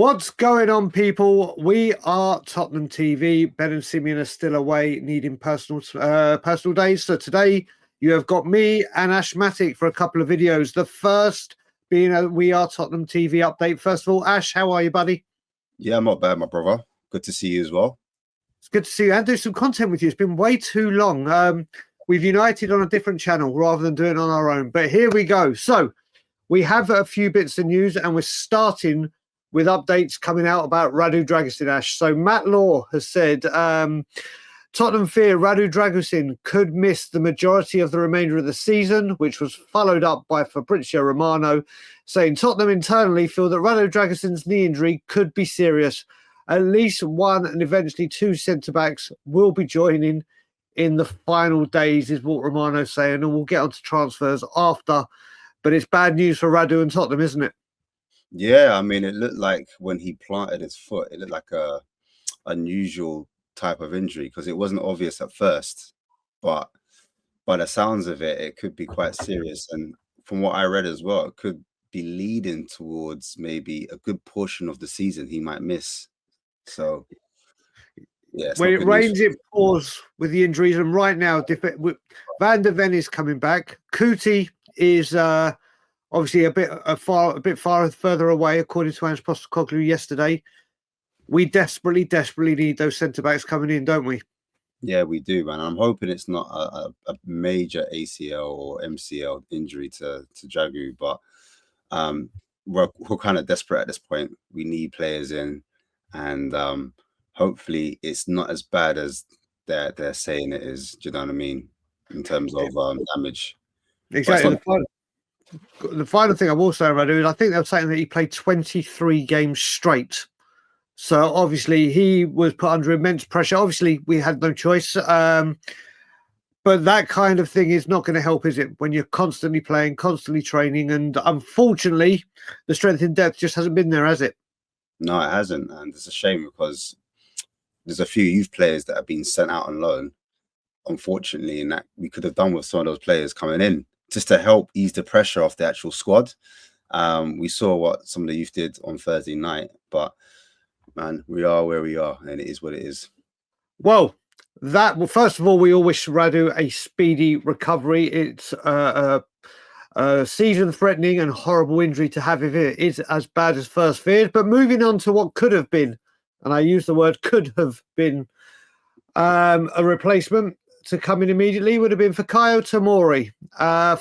What's going on, people? We are Tottenham TV. Ben and Simeon are still away, needing personal days. So today you have got me and Ashmatic for a couple of videos. The first being a We Are Tottenham TV update. First of all, Ash, how are you, buddy? Yeah, I'm not bad, my brother. Good to see you as well. It's good to see you and do some content with you. It's been way too long. We've united on a different channel rather than doing it on our own. But here we go. So we have a few bits of news, and we're starting with updates coming out about Radu Dragusin, Ash. So Matt Law has said Tottenham fear Radu Dragusin could miss the majority of the remainder of the season, which was followed up by Fabrizio Romano saying Tottenham internally feel that Radu Dragusin's knee injury could be serious. At least one and eventually two centre-backs will be joining in the final days, is what Romano's saying, and we'll get onto transfers after. But it's bad news for Radu and Tottenham, isn't it? Yeah, I mean, it looked like when he planted his foot, it looked like a unusual type of injury because it wasn't obvious at first. But by the sounds of it, it could be quite serious. And from what I read as well, it could be leading towards maybe a good portion of the season he might miss. So, yeah, when it rains, it pours with the injuries. And right now, Van der Ven is coming back. Kuti is obviously a bit further away, according to Ange Postecoglou yesterday. We desperately need those centre-backs coming in, don't we? Yeah, we do, man. I'm hoping it's not a major ACL or MCL injury to Dragu, but we're kind of desperate at this point. We need players in, and hopefully it's not as bad as they're saying it is. Do you know what I mean? In terms of damage. Exactly. The final thing I will say about it is I think they were saying that he played 23 games straight. So obviously he was put under immense pressure. Obviously we had no choice. But that kind of thing is not going to help, is it? When you're constantly playing, constantly training. And unfortunately, the strength in depth just hasn't been there, has it? No, it hasn't. And it's a shame because there's a few youth players that have been sent out on loan, unfortunately, and that we could have done with some of those players coming in just to help ease the pressure off the actual squad. We saw what some of the youth did on Thursday night, but man, we are where we are, and it is what it is. Well, first of all, we all wish Radu a speedy recovery. It's a season-threatening and horrible injury to have if it is as bad as first feared. But moving on to what could have been, and I use the word could have been, a replacement to come in immediately would have been Fikayo Tomori.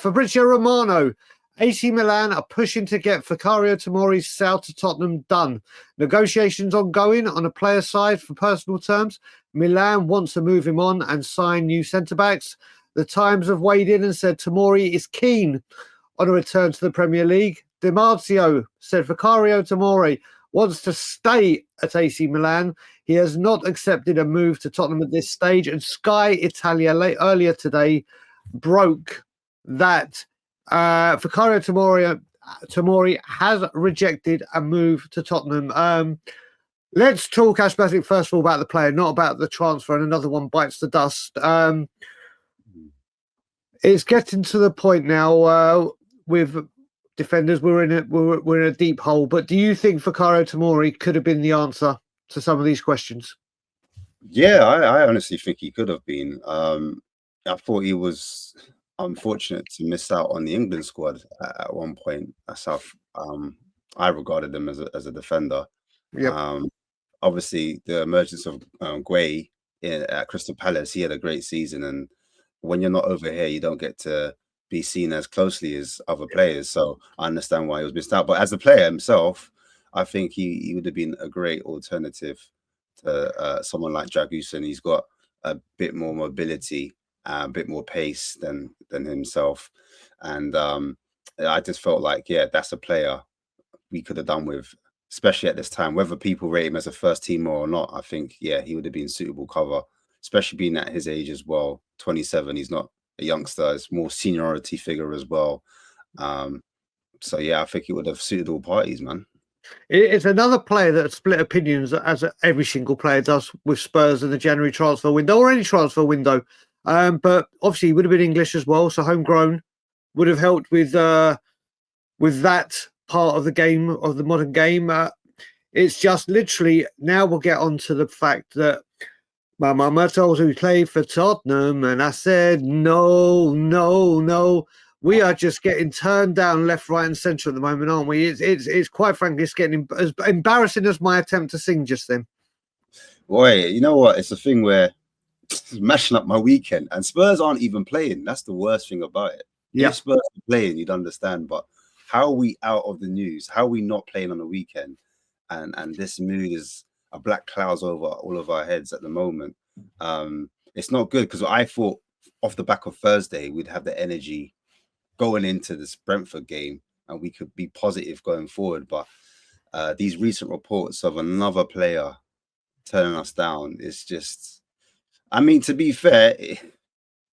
Fabrizio Romano, AC Milan are pushing to get Fikayo Tomori's sale to Tottenham done. Negotiations ongoing on a player side for personal terms. Milan wants to move him on and sign new centre-backs. The Times have weighed in and said Tomori is keen on a return to the Premier League. Di Marzio said Fikayo Tomori wants to stay at AC Milan. He has not accepted a move to Tottenham at this stage. And Sky Italia earlier today broke that Fikayo Tomori has rejected a move to Tottenham. Let's talk, Ashmatic, first of all about the player, not about the transfer, and another one bites the dust. It's getting to the point now with defenders. We're in a deep hole. But do you think Fikayo Tomori could have been the answer to some of these questions? Yeah, I honestly think he could have been. I thought he was unfortunate to miss out on the England squad at one point. That's how I regarded him as a defender. Yep. Obviously, the emergence of Gueye at Crystal Palace, he had a great season, and when you're not over here, you don't get to be seen as closely as other players. So I understand why he was missed out. But as a player himself, I think he would have been a great alternative to someone like Dragusin. He's got a bit more mobility, a bit more pace than himself. And I just felt like, yeah, that's a player we could have done with, especially at this time. Whether people rate him as a first teamer or not, I think, yeah, he would have been suitable cover, especially being at his age as well. 27, he's not a youngster. It's more seniority figure as well. So, yeah, I think it would have suited all parties, man. It's another player that split opinions, as every single player does with Spurs in the January transfer window or any transfer window. But obviously, he would have been English as well, so homegrown would have helped with that part of the game, of the modern game. It's just literally now we'll get on to the fact that my mama told me to play for Tottenham, and I said, no, no, no. We are just getting turned down left, right, and centre at the moment, aren't we? It's quite frankly, it's getting as embarrassing as my attempt to sing just then. Boy, you know what? It's a thing where it's mashing up my weekend, and Spurs aren't even playing. That's the worst thing about it. Yeah. If Spurs are playing, you'd understand. But how are we out of the news? How are we not playing on the weekend? And this mood is a black clouds over all of our heads at the moment. It's not good because I thought off the back of Thursday we'd have the energy going into this Brentford game and we could be positive going forward. But these recent reports of another player turning us down is just, I mean, to be fair,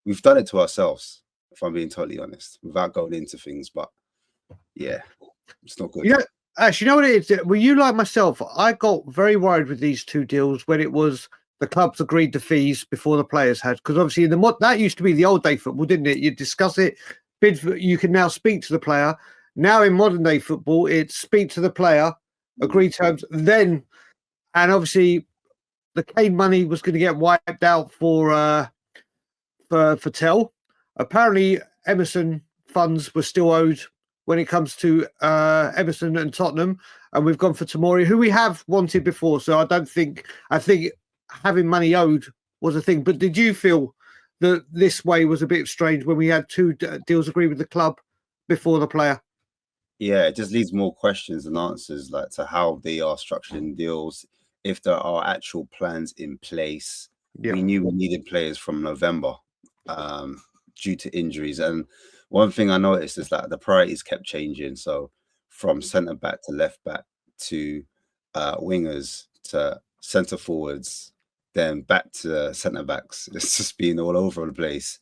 we've done it to ourselves, if I'm being totally honest, without going into things. But yeah, it's not good. Yeah. Actually, you know what it is? Well, you like myself, I got very worried with these two deals when it was the clubs agreed to fees before the players had, because obviously that used to be the old day football, didn't it? You discuss it, bid for, you can now speak to the player. Now in modern day football, it's speak to the player, agree terms, then, and obviously the Kane money was going to get wiped out for Tell. Apparently, Emerson funds were still owed when it comes to Emerson and Tottenham, and we've gone for Tomori, who we have wanted before. So I think having money owed was a thing. But did you feel that this way was a bit strange when we had two deals agreed with the club before the player? Yeah, it just leaves more questions than answers, like to how they are structuring deals, if there are actual plans in place. Yeah. We knew we needed players from November due to injuries. And one thing I noticed is that the priorities kept changing. So from centre back to left back to wingers to centre forwards, then back to centre backs. It's just been all over the place.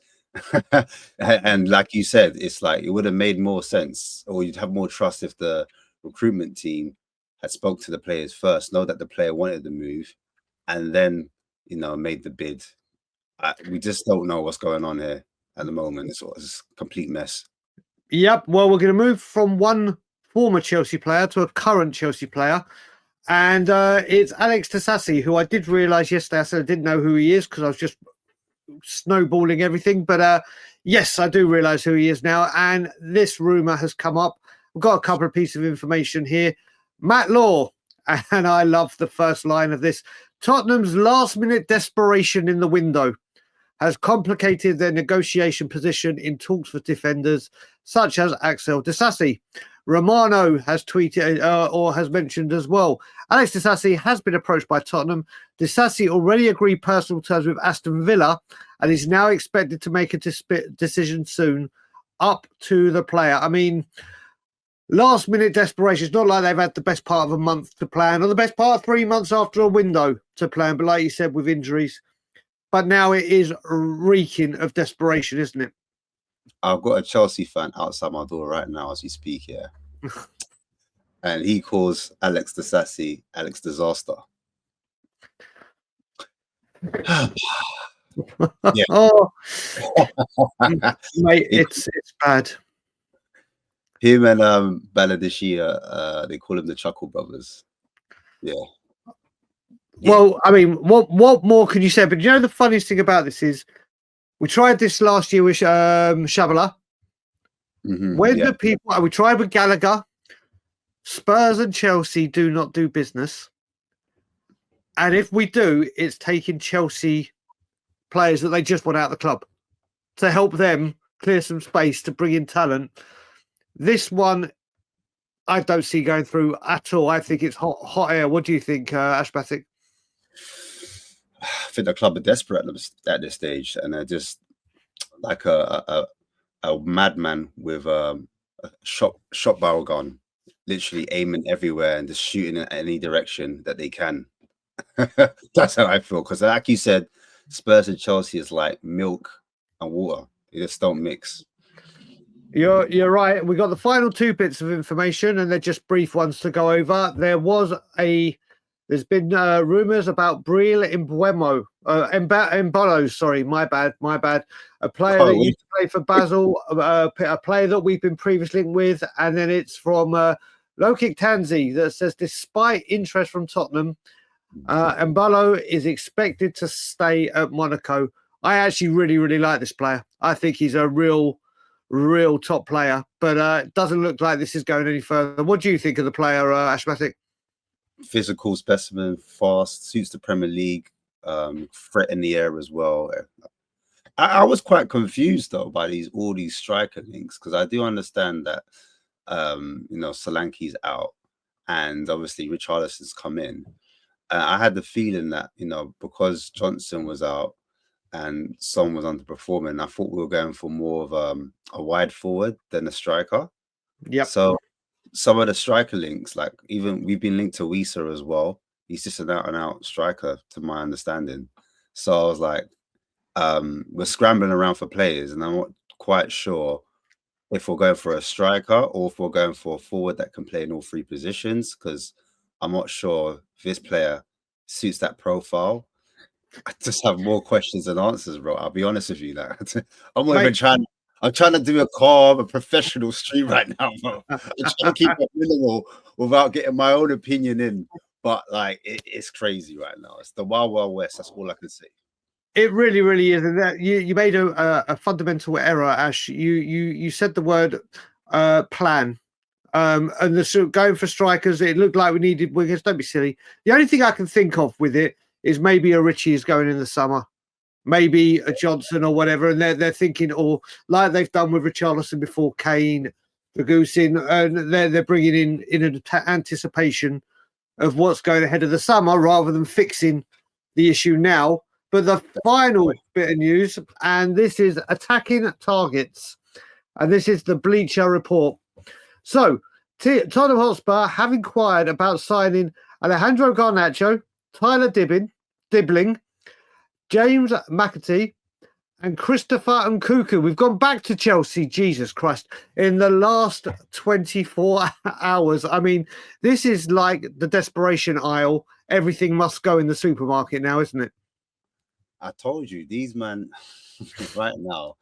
And like you said, it's like it would have made more sense, or you'd have more trust if the recruitment team had spoke to the players first, know that the player wanted the move, and then made the bid. We just don't know what's going on here at the moment. It's a complete mess. Yep. Well, we're going to move from one former Chelsea player to a current Chelsea player. And it's Axel Disasi, who I did realise yesterday. I said I didn't know who he is because I was just snowballing everything. But yes, I do realise who he is now. And this rumour has come up. We've got a couple of pieces of information here. Matt Law, and I love the first line of this. Tottenham's last-minute desperation in the window has complicated their negotiation position in talks for defenders such as Axel Disasi. Romano has tweeted or has mentioned as well. Axel Disasi has been approached by Tottenham. Disasi already agreed personal terms with Aston Villa and is now expected to make a decision soon. Up to the player. I mean, last minute desperation. It's not like they've had the best part of a month to plan or the best part of 3 months after a window to plan. But like you said, with injuries. But now it is reeking of desperation, isn't it? I've got a Chelsea fan outside my door right now as we speak here. And he calls Axel Disasi Alex Disaster. Yeah. Oh, mate, it's bad. Him and Baladishia, they call him the Chuckle Brothers. Yeah. Well, I mean, what more could you say? But you know, the funniest thing about this is we tried this last year with Shabala. When the people we tried with Gallagher, Spurs and Chelsea do not do business. And if we do, it's taking Chelsea players that they just want out of the club to help them clear some space to bring in talent. This one, I don't see going through at all. I think it's hot air. What do you think, Ashbatik? I think the club are desperate at this stage, and they're just like a madman with a shot barrel gun, literally aiming everywhere and just shooting in any direction that they can. That's how I feel. Because like you said, Spurs and Chelsea is like milk and water. They just don't mix. You're right. We got the final two bits of information, and they're just brief ones to go over. There's been rumours about Breel Embolo. Sorry, my bad. A player that used to play for Basel, a player that we've been previously linked with, and then it's from Lokik Tanzi that says, despite interest from Tottenham, Embolo is expected to stay at Monaco. I actually really like this player. I think he's a real top player, but it doesn't look like this is going any further. What do you think of the player, Ashmatic? Physical specimen, fast, suits the Premier League, threat in the air as well. I was quite confused though by all these striker links, because I do understand that Solanke's out and obviously Richarlison's come in. I had the feeling that because Johnson was out and Son was underperforming, I thought we were going for more of a wide forward than a striker. Yeah. So some of the striker links, like even we've been linked to Wisa as well. He's just an out and out striker, to my understanding. So I was like, we're scrambling around for players, and I'm not quite sure if we're going for a striker or if we're going for a forward that can play in all three positions, because I'm not sure if this player suits that profile. I just have more questions than answers, bro. I'll be honest with you. Like, I'm not even trying. I'm trying to do a calm, a professional stream right now, bro. I'm trying to keep it minimal without getting my own opinion in. But like, it's crazy right now. It's the wild, wild west. That's all I can say. It really is, and that you made a fundamental error, Ash. You said the word plan, and going for strikers. It looked like we needed wingers. Don't be silly. The only thing I can think of with it is maybe a Richie is going in the summer, maybe a Johnson or whatever, and they're thinking, or like they've done with Richarlison before, Kane, Dragusin, and they're bringing in an anticipation of what's going ahead of the summer rather than fixing the issue now. But the final bit of news, and this is attacking targets, and this is the Bleacher Report. So, Tottenham Hotspur have inquired about signing Alejandro Garnacho, Tyler Dibbling, James McAtee, and Christopher Nkunku. We've gone back to Chelsea, Jesus Christ, in the last 24 hours. I mean, this is like the desperation aisle. Everything must go in the supermarket now, isn't it? I told you, these men right now,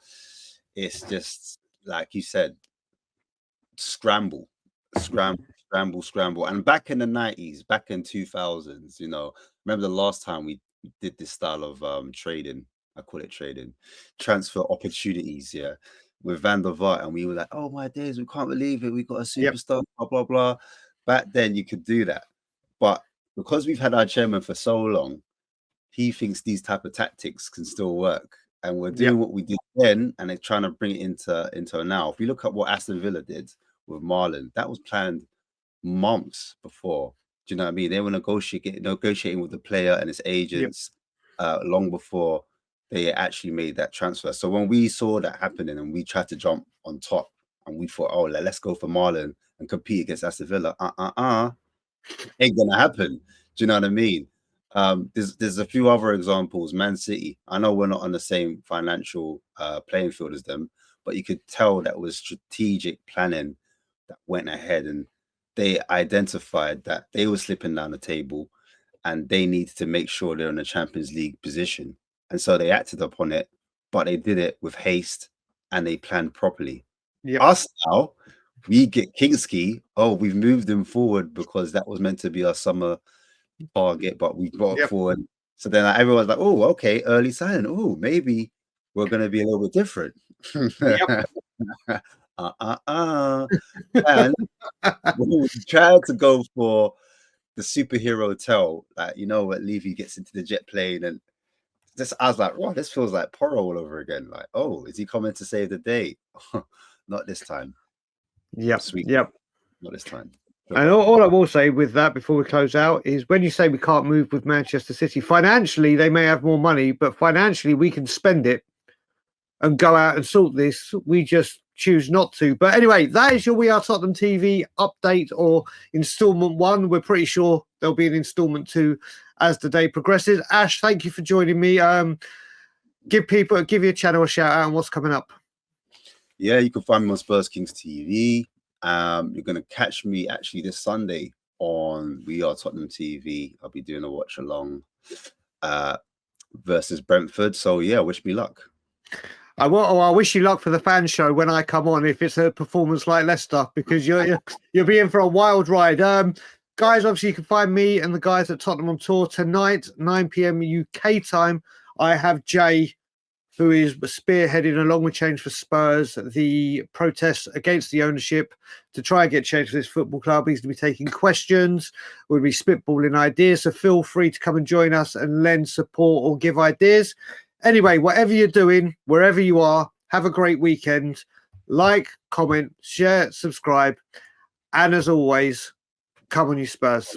it's just like you said, scramble. And back in the 90s, back in 2000s, remember the last time we did this style of trading? I call it trading, transfer opportunities, yeah, with Van der Vaart, and we were like, oh my days, we can't believe it, we got a superstar, blah blah blah. Back then you could do that, but because we've had our chairman for so long, he thinks these type of tactics can still work, and we're doing what we did then, and they're trying to bring it into now. If you look at what Aston Villa did with Marlon, that was planned months before. Do you know what I mean? They were negotiating with the player and his agents long before they actually made that transfer. So when we saw that happening and we tried to jump on top and we thought, oh, let's go for Marlon and compete against Aston Villa, ain't gonna happen. Do you know what I mean? There's a few other examples. Man City, I know we're not on the same financial playing field as them, but you could tell that was strategic planning that went ahead, and they identified that they were slipping down the table and they needed to make sure they're in a Champions League position. And so they acted upon it, but they did it with haste and they planned properly. Us now, we get Kingsley. Oh, we've moved him forward because that was meant to be our summer target, but we brought it forward. So then everyone's like, oh, okay, early signing. Oh, maybe we're going to be a little bit different. And we tried to go for the superhero hotel, like, what Levy gets into the jet plane, and just I was like, wow, this feels like Porro all over again. Like, oh, is he coming to save the day? Not this time. Sweet. Not this time. And all I will say with that before we close out is, when you say we can't move with Manchester City, financially they may have more money, but financially we can spend it and go out and sort this. We just choose not to. But anyway, that is your We Are Tottenham TV update, or installment 1. We're pretty sure there'll be an installment 2 as the day progresses. Ash, thank you for joining me. Give your channel a shout out and what's coming up. Yeah, you can find me on Spurs Kings TV. You're going to catch me actually this Sunday on We Are Tottenham TV. I'll be doing a watch along versus Brentford. So yeah, wish me luck. I wish you luck for the fan show when I come on, if it's a performance like Leicester, because you'll be in for a wild ride. Guys, obviously you can find me and the guys at Tottenham on Tour tonight, 9 p.m. UK time. I have Jay, who is spearheading, along with Change for Spurs, the protests against the ownership to try and get change for this football club. He's going to be taking questions. We'll be spitballing ideas. So feel free to come and join us and lend support or give ideas. Anyway, whatever you're doing, wherever you are, have a great weekend. Like, comment, share, subscribe. And as always, come on, you Spurs.